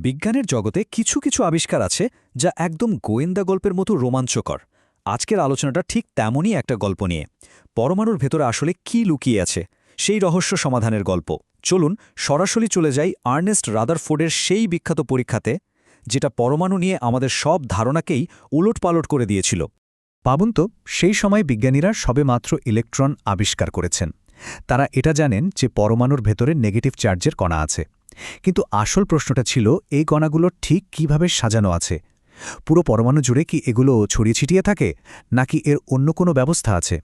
বিজ্ঞানের জগতে কিছু কিছু আবিষ্কার আছে যা একদম গোয়েন্দা গল্পের মতো রোমাঞ্চকর। আজকের আলোচনাটা ঠিক তেমনই একটা গল্প নিয়ে। পরমাণুর ভেতরে আসলে কি লুকিয়ে আছে সেই রহস্য সমাধানের গল্প। চলুন সরাসরি চলে যাই আর্নেস্ট রাদারফোর্ডের সেই বিখ্যাত পরীক্ষাতে, যেটা পরমাণু নিয়ে আমাদের সব ধারণাকেই উলটপালট করে দিয়েছিল। ভাবুন তো, সেই সময় বিজ্ঞানীরা সবেমাত্র ইলেকট্রন আবিষ্কার করেছেন। তারা এটা জানেন যে পরমাণুর ভেতরে নেগেটিভ চার্জের কণা আছে। কিন্তু আসল প্রশ্নটা ছিল, এই কণাগুলো ঠিক কিভাবে সাজানো আছে? পুরো পরমাণু জুড়ে কি এগুলো ছড়িয়ে ছিটিয়ে থাকে, নাকি এর অন্য কোনো ব্যবস্থা আছে?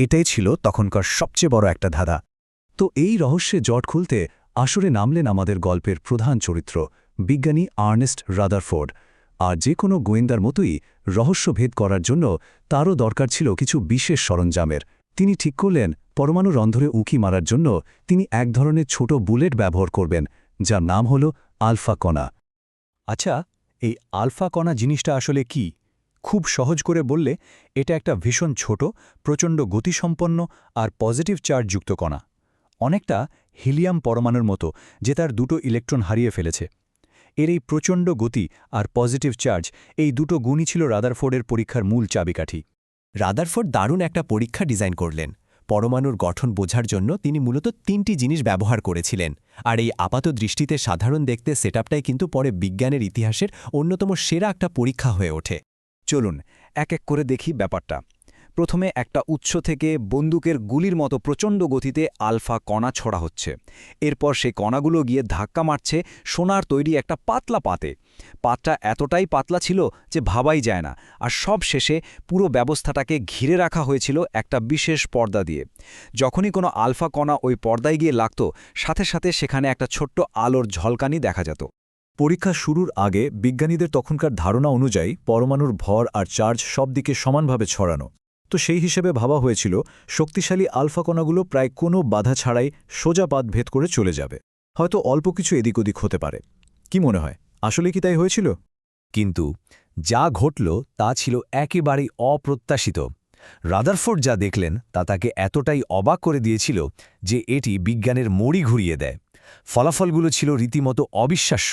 এটাই ছিল তখনকার সবচেয়ে বড় একটা ধাঁধা। তো এই রহস্যে জট খুলতে আসরে নামলেন আমাদের গল্পের প্রধান চরিত্র, বিজ্ঞানী আর্নেস্ট রাদারফোর্ড। আর যে কোনো গোয়েন্দার মতোই রহস্যভেদ করার জন্য তারও দরকার ছিল কিছু বিশেষ সরঞ্জামের। তিনি ঠিক করলেন, পরমাণুর অন্ধরে উঁকি মারার জন্য তিনি এক ধরনের ছোট বুলেট ব্যবহার করবেন, যার নাম হল আলফা কণা। আচ্ছা, এই আলফা কণা জিনিসটা আসলে কি? খুব সহজ করে বললে, এটা একটা ভীষণ ছোট, প্রচণ্ড গতিসম্পন্ন আর পজিটিভ চার্জযুক্ত কণা। অনেকটা হিলিয়াম পরমাণুর মতো, যে তার দুটো ইলেকট্রন হারিয়ে ফেলেছে। এর এই প্রচণ্ড গতি আর পজিটিভ চার্জ, এই দুটো গুণই ছিল রাদারফোর্ডের পরীক্ষার মূল চাবিকাঠি। রাদারফোর্ড দারুণ একটা পরীক্ষা ডিজাইন করলেন। পরমাণুর গঠন বোঝার জন্য তিনি মূলত ৩টি জিনিস ব্যবহার করেছিলেন। আর এই আপাত দৃষ্টিতে সাধারণ দেখতে সেটআপটাই কিন্তু পরে বিজ্ঞানের ইতিহাসের অন্যতম সেরা একটা পরীক্ষা হয়ে ওঠে। চলুন এক এক করে দেখি ব্যাপারটা। প্রথমে একটা উৎস থেকে বন্দুকের গুলির মতো প্রচণ্ড গতিতে আলফা কণা ছড়া হচ্ছে। এরপর সেই কণাগুলো গিয়ে ধাক্কা মারছে সোনার তৈরি একটা পাতলা পাতে। পাতটা এতটাই পাতলা ছিল যে ভাবাই যায় না। আর সব শেষে পুরো ব্যবস্থাটাকে ঘিরে রাখা হয়েছিল একটা বিশেষ পর্দা দিয়ে। যখনই কোনো আলফা কণা ওই পর্দায় গিয়ে লাগত, সাথে সাথে সেখানে একটা ছোট্ট আলোর ঝলকানি দেখা যেত। পরীক্ষা শুরুর আগে বিজ্ঞানীদের তখনকার ধারণা অনুযায়ী পরমাণুর ভর আর চার্জ সব দিকে সমানভাবে ছড়ানো। তো সেই হিসেবে ভাবা হয়েছিল, শক্তিশালী আলফা কণাগুলো প্রায় কোনো বাধা ছাড়াই সোজা পাত ভেদ করে চলে যাবে। হয়তো অল্প কিছু এদিক ওদিক হতে পারে। কি মনে হয়, আসলে কি তাই হয়েছিল? কিন্তু যা ঘটল তা ছিল একেবারেই অপ্রত্যাশিত। রাদারফোর্ড যা দেখলেন তা তাকে এতটাই অবাক করে দিয়েছিল যে এটি বিজ্ঞানের মোড়ই ঘুরিয়ে দেয়। ফলাফলগুলো ছিল রীতিমতো অবিশ্বাস্য।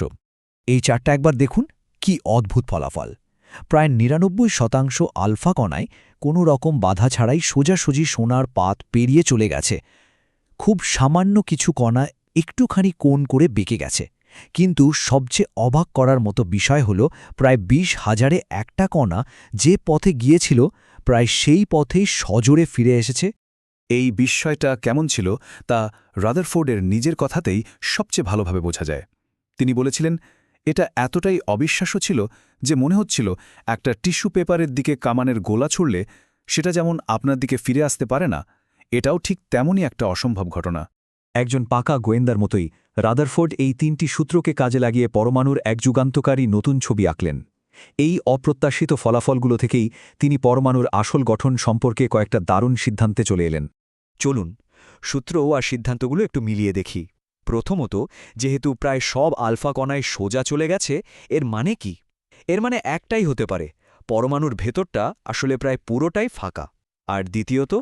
এই চারটা একবার দেখুন, কি অদ্ভুত ফলাফল! প্রায় ৯৯% আলফা কণায় কোনো রকম বাধা ছাড়াই সোজাসুজি সোনার পাত পেরিয়ে চলে গেছে। খুব সামান্য কিছু কণা একটুখানি কোণ করে বেঁকে গেছে। কিন্তু সবচেয়ে অবাক করার মতো বিষয় হল, প্রায় ২০,০০০-এ একটা কণা যে পথে গিয়েছিল, প্রায় সেই পথেই সজোরে ফিরে এসেছে। এই বিস্ময়টা কেমন ছিল তা রাদারফোর্ডের নিজের কথাতেই সবচেয়ে ভালোভাবে বোঝা যায়। তিনি বলেছিলেন, এটা এতটাই অবিশ্বাস্য ছিল যে মনে হচ্ছিল একটা টিস্যু পেপারের দিকে কামানের গোলা ছুড়লে সেটা যেমন আপনার দিকে ফিরে আসতে পারে না, এটাও ঠিক তেমনই একটা অসম্ভব ঘটনা। একজন পাকা গোয়েন্দার মতোই রাদারফোর্ড এই ৩টি সূত্রকে কাজে লাগিয়ে পরমাণুর এক যুগান্তকারী নতুন ছবি আঁকলেন। এই অপ্রত্যাশিত ফলাফলগুলো থেকেই তিনি পরমাণুর আসল গঠন সম্পর্কে কয়েকটা দারুণ সিদ্ধান্তে চলে এলেন। চলুন সূত্র আর সিদ্ধান্তগুলো একটু মিলিয়ে দেখি। প্রথমত, যেহেতু প্রায় সব আলফা কণায় সোজা চলে গেছে, এর মানে কি? এর মানে একটাই হতে পারে, পরমাণুর ভেতরটা আসলে প্রায় পুরোটাই ফাঁকা। আর দ্বিতীয়ত,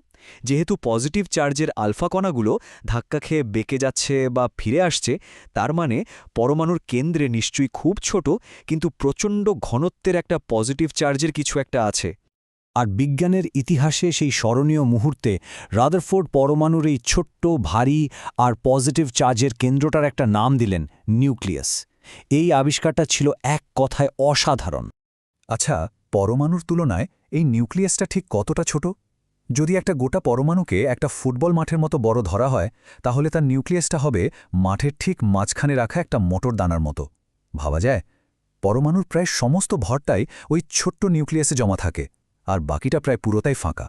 যেহেতু পজিটিভ চার্জের আলফা কণাগুলো ধাক্কা খেয়ে বেঁকে যাচ্ছে বা ফিরে আসছে, তার মানে পরমাণুর কেন্দ্রে নিশ্চয়ই খুব ছোট কিন্তু প্রচণ্ড ঘনত্বের একটা পজিটিভ চার্জের কিছু একটা আছে। আর বিজ্ঞানের ইতিহাসে সেই স্মরণীয় মুহূর্তে রাদারফোর্ড পরমাণুর এই ছোট্ট, ভারী আর পজিটিভ চার্জের কেন্দ্রটার একটা নাম দিলেন নিউক্লিয়াস। এই আবিষ্কারটা ছিল এক কথায় অসাধারণ। আচ্ছা, পরমাণুর তুলনায় এই নিউক্লিয়াসটা ঠিক কতটা ছোট? যদি একটা গোটা পরমাণুকে একটা ফুটবল মাঠের মতো বড় ধরা হয়, তাহলে তার নিউক্লিয়াসটা হবে মাঠের ঠিক মাঝখানে রাখা একটা মটর দানার মতো। ভাবা যায়, পরমাণুর প্রায় সমস্ত ভরটাই ওই ছোট্ট নিউক্লিয়াসে জমা থাকে, আর বাকিটা প্রায় পুরোটাই ফাঁকা।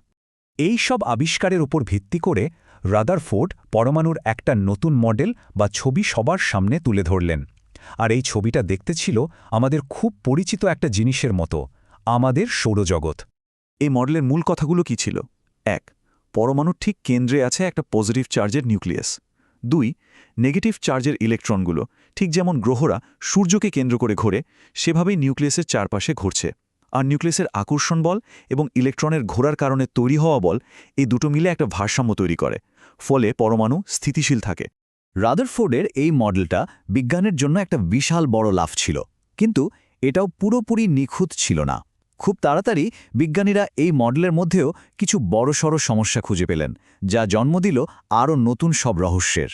এই সব আবিষ্কারের উপর ভিত্তি করে রাদারফোর্ড পরমাণুর একটা নতুন মডেল বা ছবি সবার সামনে তুলে ধরলেন। আর এই ছবিটা দেখতে ছিল আমাদের খুব পরিচিত একটা জিনিসের মতো, আমাদের সৌরজগৎ। এই মডেলের মূল কথাগুলো কি ছিল? ১. পরমাণুর ঠিক কেন্দ্রে আছে একটা পজিটিভ চার্জের নিউক্লিয়াস। ২. নেগেটিভ চার্জের ইলেকট্রনগুলো ঠিক যেমন গ্রহরা সূর্যকে কেন্দ্র করে ঘোরে, সেভাবেই নিউক্লিয়াসের চারপাশে ঘুরছে। আর নিউক্লিয়াসের আকর্ষণ বল এবং ইলেকট্রনের ঘোরার কারণে তৈরি হওয়া বল, এই দুটো মিলে একটা ভারসাম্য তৈরি করে। ফলে পরমাণু স্থিতিশীল থাকে। রাদারফোর্ডের এই মডেলটা বিজ্ঞানের জন্য একটা বিশাল বড় লাভ ছিল, কিন্তু এটাও পুরোপুরি নিখুঁত ছিল না। খুব তাড়াতাড়ি বিজ্ঞানীরা এই মডেলের মধ্যেও কিছু বড়সড় সমস্যা খুঁজে পেলেন, যা জন্ম দিল আরও নতুন সব রহস্যের।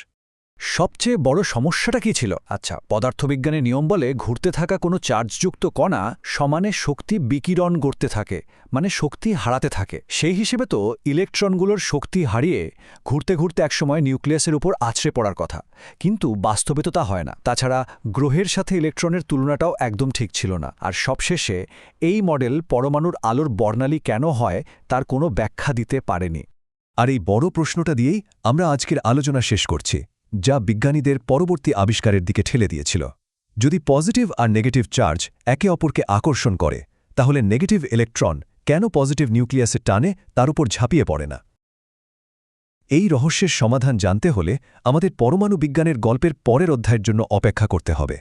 সবচেয়ে বড় সমস্যাটা কি ছিল? আচ্ছা, পদার্থবিজ্ঞানের নিয়ম বলে ঘুরতে থাকা কোনো চার্জযুক্ত কণা সমানে শক্তি বিকিরণ করতে থাকে, মানে শক্তি হারাতে থাকে। সেই হিসেবে তো ইলেকট্রনগুলোর শক্তি হারিয়ে ঘুরতে ঘুরতে একসময় নিউক্লিয়াসের উপর আছড়ে পড়ার কথা, কিন্তু বাস্তবে তো তা হয় না। তাছাড়া গ্রহের সাথে ইলেকট্রনের তুলনাটাও একদম ঠিক ছিল না। আর সবশেষে এই মডেল পরমাণুর আলোর বর্ণালী কেন হয় তার কোনো ব্যাখ্যা দিতে পারেনি। আর এই বড় প্রশ্নটা দিয়েই আমরা আজকের আলোচনা শেষ করছি, যা বিজ্ঞানীদের পরবর্তী আবিষ্কারের দিকে ঠেলে দিয়েছিল। যদি পজিটিভ আর নেগেটিভ চার্জ একে অপরকে আকর্ষণ করে, তাহলে নেগেটিভ ইলেকট্রন কেন পজিটিভ নিউক্লিয়াসের টানে তার উপর ঝাঁপিয়ে পড়ে না? এই রহস্যের সমাধান জানতে হলে আমাদের পরমাণু বিজ্ঞানের গল্পের পরের অধ্যায়ের জন্য অপেক্ষা করতে হবে।